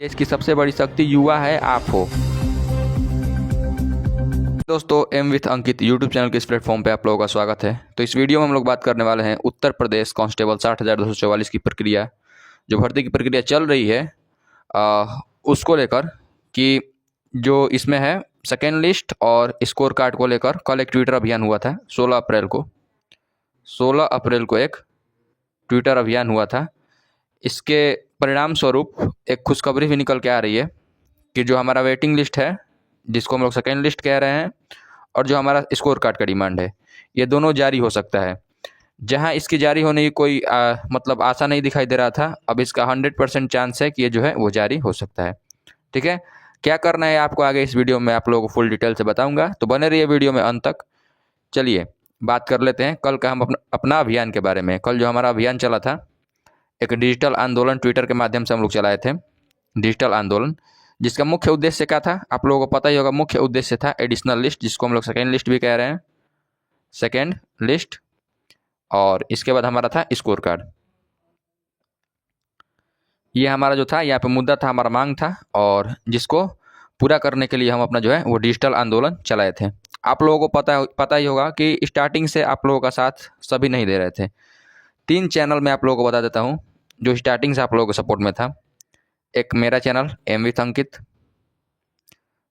देश की सबसे बड़ी शक्ति युवा है, आप हो। दोस्तों, am with Ankit YouTube channel के इस प्लेटफॉर्म पे आप लोगों का स्वागत है। तो इस वीडियो में हम लोग बात करने वाले हैं उत्तर प्रदेश कांस्टेबल 60,244 की प्रक्रिया, जो भर्ती की प्रक्रिया चल रही है उसको लेकर कि जो इसमें है सेकेंड लिस्ट और स्कोर कार्ड को लेकर कल एक ट्विटर अभियान हुआ था। 16 अप्रैल को एक ट्विटर अभियान हुआ था। इसके परिणाम स्वरूप एक खुशखबरी भी निकल के आ रही है कि जो हमारा वेटिंग लिस्ट है, जिसको हम लोग सेकेंड लिस्ट कह रहे हैं, और जो हमारा स्कोर कार्ड का डिमांड है, ये दोनों जारी हो सकता है। जहां इसकी जारी होने की कोई मतलब आशा नहीं दिखाई दे रहा था, अब इसका 100% चांस है कि ये जो है वो जारी हो सकता है। ठीक है, क्या करना है आपको आगे इस वीडियो में आप लोगों को फुल डिटेल से बताऊंगा, तो बने रहिए वीडियो में अंत तक। चलिए बात कर लेते हैं कल का हम अपना अभियान के बारे में। कल जो हमारा अभियान चला था, एक डिजिटल आंदोलन ट्विटर के माध्यम से हम लोग चलाए थे, डिजिटल आंदोलन, जिसका मुख्य उद्देश्य क्या था आप लोगों को पता ही होगा। मुख्य उद्देश्य था एडिशनल लिस्ट, जिसको हम लोग सेकेंड लिस्ट भी कह रहे हैं, सेकेंड लिस्ट। और इसके बाद हमारा था स्कोर कार्ड। ये हमारा जो था यहाँ पे मुद्दा था, हमारा मांग था, और जिसको पूरा करने के लिए हम अपना जो है वो डिजिटल आंदोलन चलाए थे। आप लोगों को पता ही होगा कि स्टार्टिंग से आप लोगों का साथ सभी नहीं दे रहे थे। 3 चैनल मैं आप लोगों को बता देता हूँ जो स्टार्टिंग से आप लोगों के सपोर्ट में था। एक मेरा चैनल एम विथ अंकित,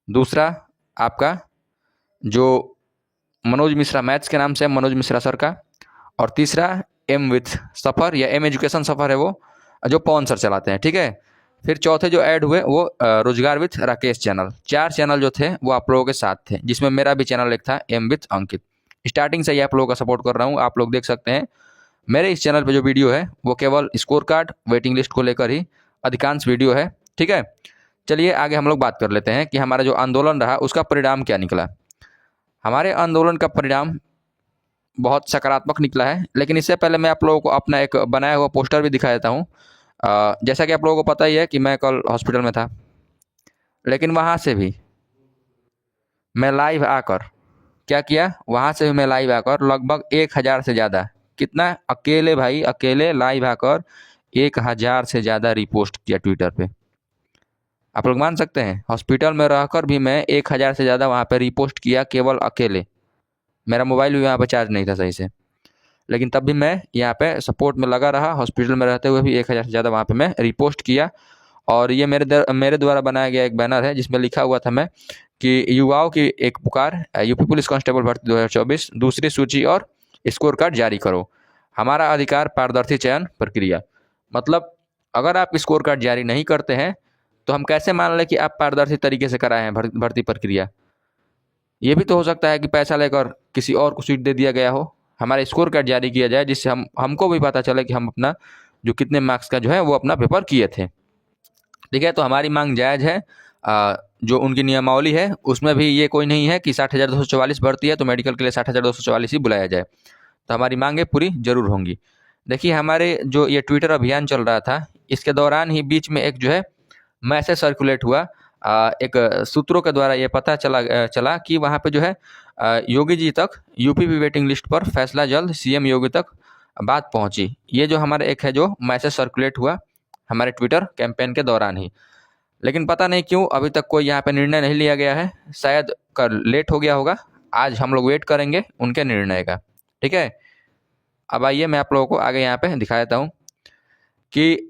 दूसरा आपका जो मनोज मिश्रा मैथ्स के नाम से मनोज मिश्रा सर का, और तीसरा एम विथ सफ़र या एम एजुकेशन सफ़र है वो, जो पवन सर चलाते हैं। ठीक है, फिर चौथे जो ऐड हुए वो रोजगार विथ राकेश चैनल। 4 चैनल जो थे वो आप लोगों के साथ थे, जिसमें मेरा भी चैनल एक था एम विथ अंकित। स्टार्टिंग से ही आप लोगों का सपोर्ट कर रहा हूँ। आप लोग देख सकते हैं मेरे इस चैनल पे जो वीडियो है वो केवल स्कोर कार्ड वेटिंग लिस्ट को लेकर ही अधिकांश वीडियो है। ठीक है, चलिए आगे हम लोग बात कर लेते हैं कि हमारा जो आंदोलन रहा उसका परिणाम क्या निकला। हमारे आंदोलन का परिणाम बहुत सकारात्मक निकला है, लेकिन इससे पहले मैं आप लोगों को अपना एक बनाया हुआ पोस्टर भी दिखा देता हूँ। जैसा कि आप लोगों को पता ही है कि मैं कल हॉस्पिटल में था, लेकिन वहाँ से भी मैं लाइव आकर क्या किया, वहाँ से भी मैं लाइव आकर लगभग 1000 से ज़्यादा, कितना अकेले भाई, अकेले लाइव आकर 1000 से ज़्यादा रिपोस्ट किया ट्विटर पे। आप लोग मान सकते हैं, हॉस्पिटल में रहकर भी मैं 1000 से ज़्यादा वहाँ पे रिपोस्ट किया, केवल अकेले। मेरा मोबाइल भी वहाँ पे चार्ज नहीं था सही से, लेकिन तब भी मैं यहाँ पे सपोर्ट में लगा रहा। हॉस्पिटल में रहते हुए भी 1000 से ज़्यादा वहाँ पे मैं रिपोस्ट किया। और ये मेरे द्वारा बनाया गया एक बैनर है, जिसमें लिखा हुआ था मैं कि युवाओं की एक पुकार, यूपी पुलिस कांस्टेबल भर्ती 2024 दूसरी सूची और स्कोर कार्ड जारी करो, हमारा अधिकार पारदर्शी चयन प्रक्रिया। मतलब अगर आप स्कोर कार्ड जारी नहीं करते हैं तो हम कैसे मान लें कि आप पारदर्शी तरीके से कराए हैं भर्ती प्रक्रिया। ये भी तो हो सकता है कि पैसा लेकर किसी और को सीट दे दिया गया हो। हमारा स्कोर कार्ड जारी किया जाए, जिससे हमको भी पता चले कि हम अपना जो कितने मार्क्स का जो है वो अपना पेपर किए थे। ठीक है, तो हमारी मांग जायज़ है। जो उनकी नियमावली है उसमें भी ये कोई नहीं है कि 60,244 भर्ती है तो मेडिकल के लिए 60,244 ही बुलाया जाए। तो हमारी मांगें पूरी जरूर होंगी। देखिए, हमारे जो ये ट्विटर अभियान चल रहा था, इसके दौरान ही बीच में एक जो है मैसेज सर्कुलेट हुआ। एक सूत्रों के द्वारा ये पता चला कि वहाँ पे जो है योगी जी तक यूपीपी वेटिंग लिस्ट पर फैसला जल्द, सीएम योगी तक बात पहुँची। ये जो हमारे एक है जो मैसेज सर्कुलेट हुआ हमारे ट्विटर कैंपेन के दौरान ही, लेकिन पता नहीं क्यों अभी तक कोई यहाँ पे निर्णय नहीं लिया गया है। शायद कल लेट हो गया होगा। आज हम लोग वेट करेंगे उनके निर्णय का। ठीक है, अब आइए मैं आप लोगों को आगे यहाँ पे दिखा देता हूँ कि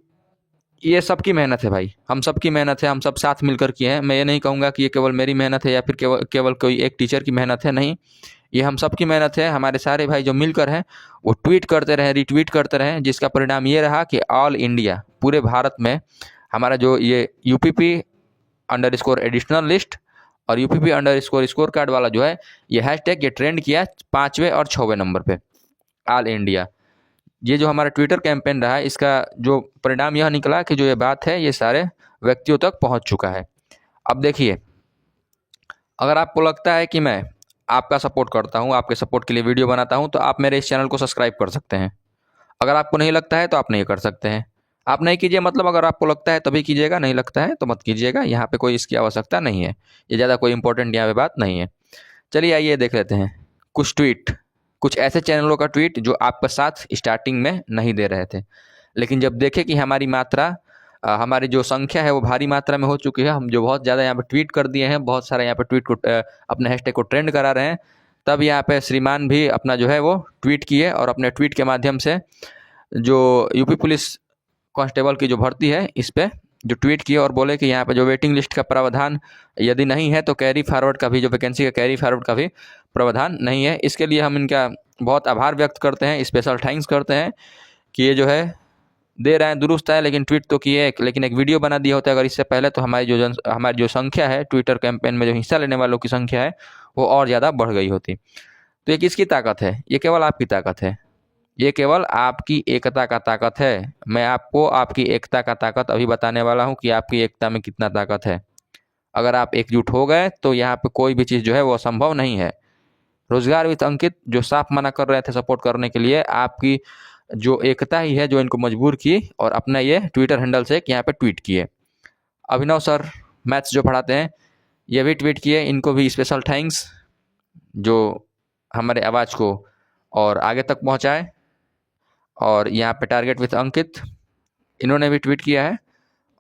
ये सबकी मेहनत है भाई, हम सबकी मेहनत है, हम सब साथ मिलकर किए हैं। मैं ये नहीं कहूँगा कि ये केवल मेरी मेहनत है या फिर केवल कोई एक टीचर की मेहनत है, नहीं, ये हम सबकी मेहनत है। हमारे सारे भाई जो मिलकर हैं वो ट्वीट करते रहें, रिट्वीट करते रहें, जिसका परिणाम ये रहा कि ऑल इंडिया, पूरे भारत में हमारा जो ये यूपीपी अंडरस्कोर एडिशनल लिस्ट और यूपीपी अंडरस्कोर स्कोर कार्ड वाला जो है ये हैशटैग, ये ट्रेंड किया 5वें और 6वें नंबर पे ऑल इंडिया। ये जो हमारा ट्विटर कैंपेन रहा है, इसका जो परिणाम यह निकला कि जो ये बात है ये सारे व्यक्तियों तक पहुंच चुका है। अब देखिए, अगर आपको लगता है कि मैं आपका सपोर्ट करता हूं, आपके सपोर्ट के लिए वीडियो बनाता हूं, तो आप मेरे इस चैनल को सब्सक्राइब कर सकते हैं। अगर आपको नहीं लगता है तो आप नहीं कर सकते हैं। आप नहीं कीजिए, मतलब अगर आपको लगता है तभी कीजिएगा, नहीं लगता है तो मत कीजिएगा। यहाँ पे कोई इसकी आवश्यकता नहीं है, ये ज़्यादा कोई इंपॉर्टेंट यहाँ पे बात नहीं है। चलिए आइए देख लेते हैं कुछ ट्वीट, कुछ ऐसे चैनलों का ट्वीट जो आपका साथ स्टार्टिंग में नहीं दे रहे थे, लेकिन जब देखे कि हमारी मात्रा हमारी जो संख्या है वो भारी मात्रा में हो चुकी है। हम जो बहुत ज़्यादा यहाँ पे ट्वीट कर दिए हैं, बहुत सारे यहाँ पे ट्वीट को अपने हैशटैग को ट्रेंड करा रहे हैं। तब यहाँ पे श्रीमान भी अपना जो है वो ट्वीट किए और अपने ट्वीट के माध्यम से जो यूपी पुलिस कांस्टेबल की जो भर्ती है इस पे जो ट्वीट किए और बोले कि यहाँ पे जो वेटिंग लिस्ट का प्रावधान यदि नहीं है तो कैरी फॉरवर्ड का भी, जो वैकेंसी का कैरी फॉरवर्ड का भी प्रावधान नहीं है। इसके लिए हम इनका बहुत आभार व्यक्त करते हैं, स्पेशल थैंक्स करते हैं कि ये जो है दे रहे हैं, दुरुस्त है, लेकिन ट्वीट तो किए, लेकिन एक वीडियो बना दिया होता है अगर इससे पहले, तो हमारी जो संख्या है ट्विटर कैंपेन में जो हिस्सा लेने वालों की संख्या है वो और ज़्यादा बढ़ गई होती। तो ये किसकी ताकत है? ये केवल आपकी ताकत है, ये केवल आपकी एकता का ताकत है। मैं आपको आपकी एकता का ताकत अभी बताने वाला हूँ कि आपकी एकता में कितना ताकत है। अगर आप एकजुट हो गए तो यहाँ पे कोई भी चीज़ जो है वो असंभव नहीं है। रोजगार विद अंकित जो साफ मना कर रहे थे सपोर्ट करने के लिए, आपकी जो एकता ही है जो इनको मजबूर की और अपना ये ट्विटर हैंडल से यहाँ पे ट्वीट किए। अभिनव सर मैथ्स जो पढ़ाते हैं ये भी ट्वीट किए, इनको भी स्पेशल थैंक्स, जो हमारे आवाज़ को और आगे तक पहुँचाए। और यहाँ पे टारगेट विद अंकित इन्होंने भी ट्वीट किया है,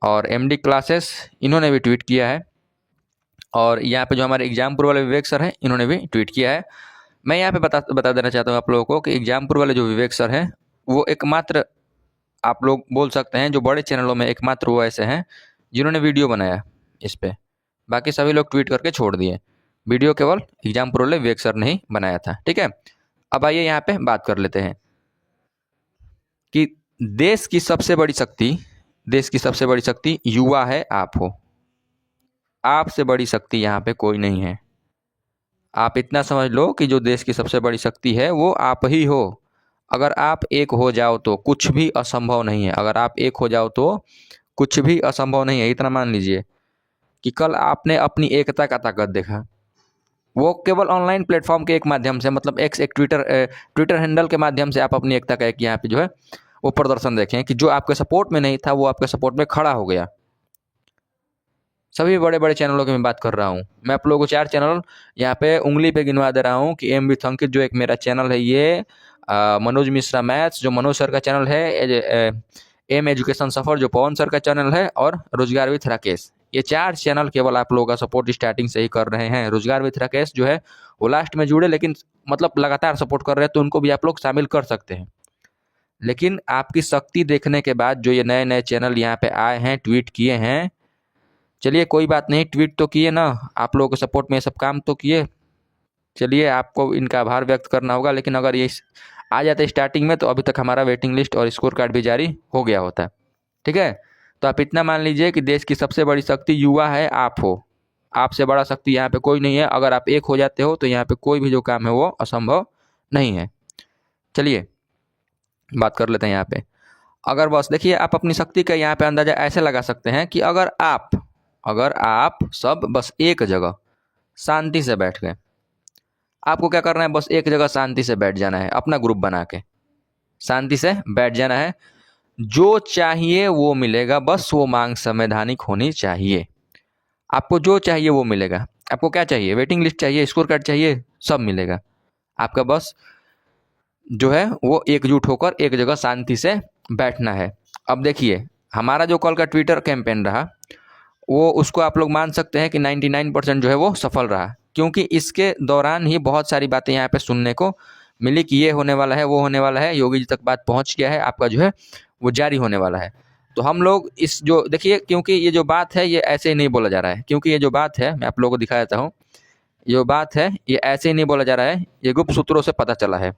और एमडी क्लासेस इन्होंने भी ट्वीट किया है, और यहाँ पे जो हमारे एग्जामपुर वाले विवेक सर हैं इन्होंने भी ट्वीट किया है। मैं यहाँ पे बता देना चाहता हूँ आप लोगों को कि एग्जामपुर वाले जो विवेक सर हैं वो एकमात्र, आप लोग बोल सकते हैं जो बड़े चैनलों में एकमात्र वो ऐसे हैं जिन्होंने वीडियो बनाया इस पर। बाकी सभी लोग ट्वीट करके छोड़ दिए, वीडियो केवल एग्जामपुर वाले विवेक सर ने ही बनाया था। ठीक है, अब आइए यहाँ पे बात कर लेते हैं कि देश की सबसे बड़ी शक्ति युवा है, आप हो। आपसे बड़ी शक्ति यहाँ पे कोई नहीं है। आप इतना समझ लो कि जो देश की सबसे बड़ी शक्ति है वो आप ही हो। अगर आप एक हो जाओ तो कुछ भी असंभव नहीं है। अगर आप एक हो जाओ तो कुछ भी असंभव नहीं है। इतना मान लीजिए कि कल आपने अपनी एकता का ताकत देखा, वो केवल ऑनलाइन प्लेटफॉर्म के एक माध्यम से, मतलब एक ट्विटर हैंडल के माध्यम से आप अपनी एकता का एक यहाँ पे जो है वो प्रदर्शन देखें कि जो आपके सपोर्ट में नहीं था वो आपके सपोर्ट में खड़ा हो गया। सभी बड़े बड़े चैनलों की मैं बात कर रहा हूँ। मैं आप लोगों को 4 चैनल यहाँ पे उंगली पे गिनवा दे रहा हूँ कि एम विथ अंकित जो एक मेरा चैनल है, ये मनोज मिश्रा मैथ्स जो मनोज सर का चैनल है, एम एजुकेशन सफर जो पवन सर का चैनल है, और रोजगार विथ राकेश। ये 4 चैनल केवल आप लोगों का सपोर्ट स्टार्टिंग से ही कर रहे हैं। रोजगार विथ राकेश जो है वो लास्ट में जुड़े, लेकिन मतलब लगातार सपोर्ट कर रहे हैं, तो उनको भी आप लोग शामिल कर सकते हैं। लेकिन आपकी शक्ति देखने के बाद जो ये नए नए चैनल यहाँ पे आए हैं, ट्वीट किए हैं, चलिए कोई बात नहीं, ट्वीट तो किए ना, आप लोगों के सपोर्ट में ये सब काम तो किए, चलिए आपको इनका आभार व्यक्त करना होगा। लेकिन अगर ये आ जाते स्टार्टिंग में तो अभी तक हमारा वेटिंग लिस्ट और स्कोर कार्ड भी जारी हो गया होता। ठीक है, तो आप इतना मान लीजिए कि देश की सबसे बड़ी शक्ति युवा है, आप हो। आपसे बड़ा शक्ति यहाँ पे कोई नहीं है। अगर आप एक हो जाते हो तो यहाँ पे कोई भी जो काम है वो असंभव नहीं है। चलिए बात कर लेते हैं यहाँ पे। अगर बस देखिए, आप अपनी शक्ति का यहाँ पे अंदाजा ऐसे लगा सकते हैं कि अगर आप सब बस एक जगह शांति से बैठ गए, आपको क्या करना है, बस एक जगह शांति से बैठ जाना है, अपना ग्रुप बना के शांति से बैठ जाना है। जो चाहिए वो मिलेगा, बस वो मांग संवैधानिक होनी चाहिए। आपको जो चाहिए वो मिलेगा। आपको क्या चाहिए? वेटिंग लिस्ट चाहिए, स्कोर कार्ड चाहिए, सब मिलेगा। आपका बस जो है वो एकजुट होकर एक जगह शांति से बैठना है। अब देखिए, हमारा जो कल का ट्विटर कैंपेन रहा वो, उसको आप लोग मान सकते हैं कि 99% जो है वो सफल रहा, क्योंकि इसके दौरान ही बहुत सारी बातें यहाँ पे सुनने को मिली कि ये होने वाला है, वो होने वाला है, योगी जी तक बात पहुँच गया है, आपका जो है वो जारी होने वाला है। तो हम लोग इस जो देखिए, क्योंकि ये जो बात है ये ऐसे ही नहीं बोला जा रहा है, क्योंकि ये जो बात है मैं आप लोगों को दिखा देता हूँ, ये बात है ये ऐसे ही नहीं बोला जा रहा है, ये गुप्त सूत्रों से पता चला है।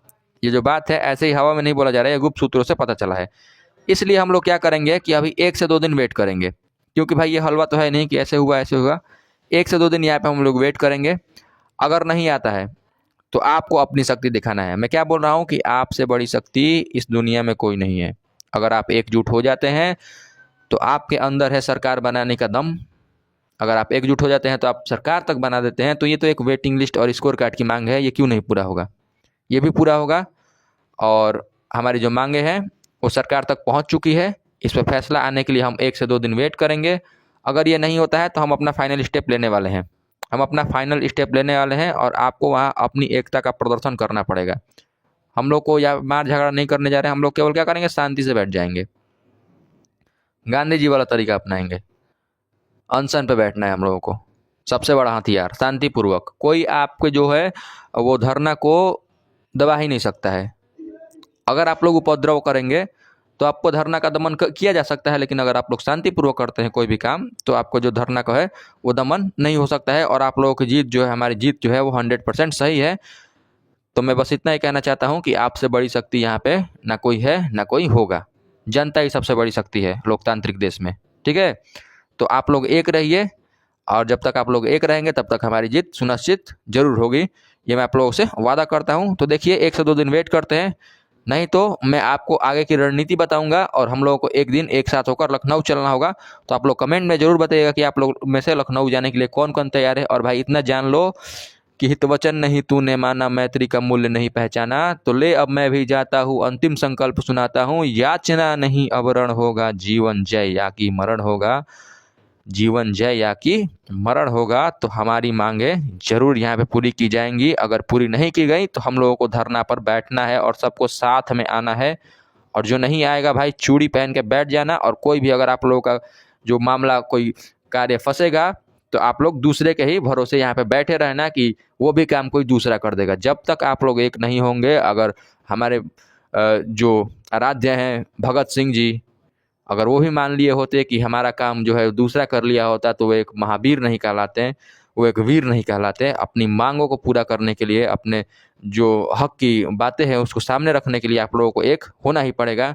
ये जो बात है ऐसे ही हवा में नहीं बोला जा रहा है, ये गुप्त सूत्रों से पता चला है। इसलिए हम लोग क्या करेंगे कि अभी 1 से 2 दिन वेट करेंगे, क्योंकि भाई ये हलवा तो है नहीं कि ऐसे हुआ ऐसे हुआ। 1 से 2 दिन यहाँ पे हम लोग वेट करेंगे। अगर नहीं आता है तो आपको अपनी शक्ति दिखाना है। मैं क्या बोल रहा हूँ कि आपसे बड़ी शक्ति इस दुनिया में कोई नहीं है। अगर आप एकजुट हो जाते हैं तो आपके अंदर है सरकार बनाने का दम। अगर आप एकजुट हो जाते हैं तो आप सरकार तक बना देते हैं। तो ये तो एक वेटिंग लिस्ट और स्कोर कार्ड की मांग है, ये क्यों नहीं पूरा होगा? ये भी पूरा होगा। और हमारी जो मांगे हैं वो सरकार तक पहुंच चुकी है। इस पर फैसला आने के लिए हम 1 से 2 दिन वेट करेंगे। अगर ये नहीं होता है तो हम अपना फाइनल स्टेप लेने वाले हैं। और आपको वहाँ अपनी एकता का प्रदर्शन करना पड़ेगा। हम लोग को या मार झगड़ा नहीं करने जा रहे हैं, हम लोग केवल क्या करेंगे, शांति से बैठ जाएंगे। गांधी जी वाला तरीका अपनाएंगे। अनशन पे बैठना है हम लोगों को, सबसे बड़ा हथियार, शांतिपूर्वक। कोई आपके जो है वो धरना को दबा ही नहीं सकता है। अगर आप लोग उपद्रव करेंगे तो आपको धरना का दमन किया जा सकता है, लेकिन अगर आप लोग शांतिपूर्वक करते हैं कोई भी काम तो आपको जो धरना का है वो दमन नहीं हो सकता है। और आप लोगों की जीत जो है, हमारी जीत जो है वो 100% सही है। तो मैं बस इतना ही कहना चाहता हूँ कि आपसे बड़ी शक्ति यहाँ पे ना कोई है ना कोई होगा। जनता ही सबसे बड़ी शक्ति है लोकतांत्रिक देश में, ठीक है। तो आप लोग एक रहिए, और जब तक आप लोग एक रहेंगे तब तक हमारी जीत सुनिश्चित जरूर होगी, ये मैं आप लोगों से वादा करता हूँ। तो देखिए 1 से 2 दिन वेट करते हैं, नहीं तो मैं आपको आगे की रणनीति बताऊंगा और हम लोगों को एक दिन एक साथ होकर लखनऊ चलना होगा। तो आप लोग कमेंट में जरूर बताइएगा कि आप लोग में से लखनऊ जाने के लिए कौन कौन तैयार है। और भाई इतना जान लो कि हितवचन नहीं तूने माना, मैत्री का मूल्य नहीं पहचाना, तो ले अब मैं भी जाता हूँ, अंतिम संकल्प सुनाता हूँ, याचना नहीं अब रण होगा, जीवन जय या कि मरण होगा। जीवन जय या कि मरण होगा। तो हमारी मांगे जरूर यहाँ पे पूरी की जाएंगी। अगर पूरी नहीं की गई तो हम लोगों को धरना पर बैठना है और सबको साथ में आना है। और जो नहीं आएगा भाई चूड़ी पहन के बैठ जाना। और कोई भी अगर आप लोगों का जो मामला कोई कार्य फंसेगा तो आप लोग दूसरे के ही भरोसे यहाँ पे बैठे रहना कि वो भी काम कोई दूसरा कर देगा। जब तक आप लोग एक नहीं होंगे, अगर हमारे जो आराध्य हैं भगत सिंह जी, अगर वो भी मान लिए होते कि हमारा काम जो है दूसरा कर लिया होता तो वो एक महावीर नहीं कहलाते हैं, वो एक वीर नहीं कहलाते। अपनी मांगों को पूरा करने के लिए, अपने जो हक की बातें हैं उसको सामने रखने के लिए आप लोगों को एक होना ही पड़ेगा।